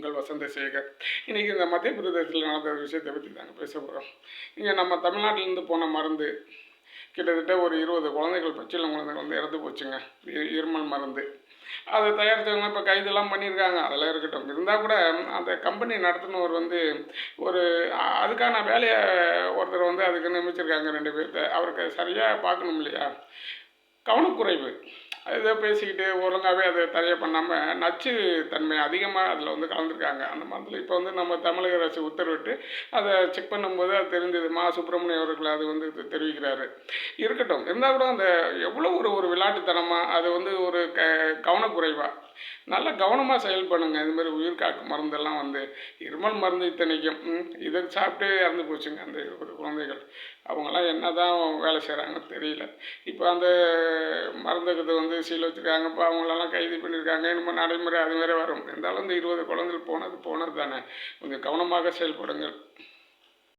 உங்கள் வசந்தசேகர். இன்றைக்கி இந்த மத்திய பிரதேசத்தில் நடந்த விஷயத்தை பற்றி தாங்க பேச போகிறோம். இங்கே நம்ம தமிழ்நாட்டிலேருந்து போன மருந்து கிட்டத்தட்ட ஒரு 20 குழந்தைகள், பச்சிளம் குழந்தைகள் வந்து இறந்து போச்சுங்க. இருமல் மருந்து அதை தயாரித்தவங்க இப்போ கைதெல்லாம் பண்ணியிருக்காங்க. அதெல்லாம் இருக்கட்டும். இருந்தால் கூட அந்த கம்பெனி நடத்தினவர் வந்து ஒரு அதுக்கான வேலையை ஒருத்தர் வந்து அதுக்கு நியமிச்சிருக்காங்க 2 பேர்த்த. அவருக்கு சரியாக பார்க்கணும் இல்லையா? கவனக்குறைவு. ஏதோ பேசிக்கிட்டு ஒழுங்காகவே அதை தயார் பண்ணாமல் நச்சு தன்மை அதிகமாக அதில் வந்து கலந்துருக்காங்க அந்த மருந்தில். இப்போ வந்து நம்ம தமிழக அரசு உத்தரவிட்டு அதை செக் பண்ணும்போது அது தெரிஞ்சது. மா சுப்பிரமணியம் அவர்கள் அது வந்து தெரிவிக்கிறாரு. இருக்கட்டும். இருந்தால் கூட அந்த எவ்வளோ ஒரு விளையாட்டுத்தனமாக அது வந்து ஒரு கவனக்குறைவாக நல்லா கவனமாக செயல்படுங்க. இதுமாதிரி உயிர் காக்கும் மருந்தெல்லாம் வந்து இருமல் மருந்து இத்தனைக்கும் இதை சாப்பிட்டு இறந்து போச்சுங்க அந்த 20 குழந்தைகள். அவங்களாம் என்ன தான் வேலை செய்கிறாங்கன்னு தெரியல. இப்போ அந்த மருந்துக்கு வந்து சீல் வச்சுருக்காங்க. இப்போ அவங்களெல்லாம் கைது பண்ணியிருக்காங்க. இனிமேல் நடைமுறை அதுமாரி வரும். இருந்தாலும் இந்த 20 குழந்தைகள் போனது தானே. கொஞ்சம் கவனமாக செயல்படுங்கள்.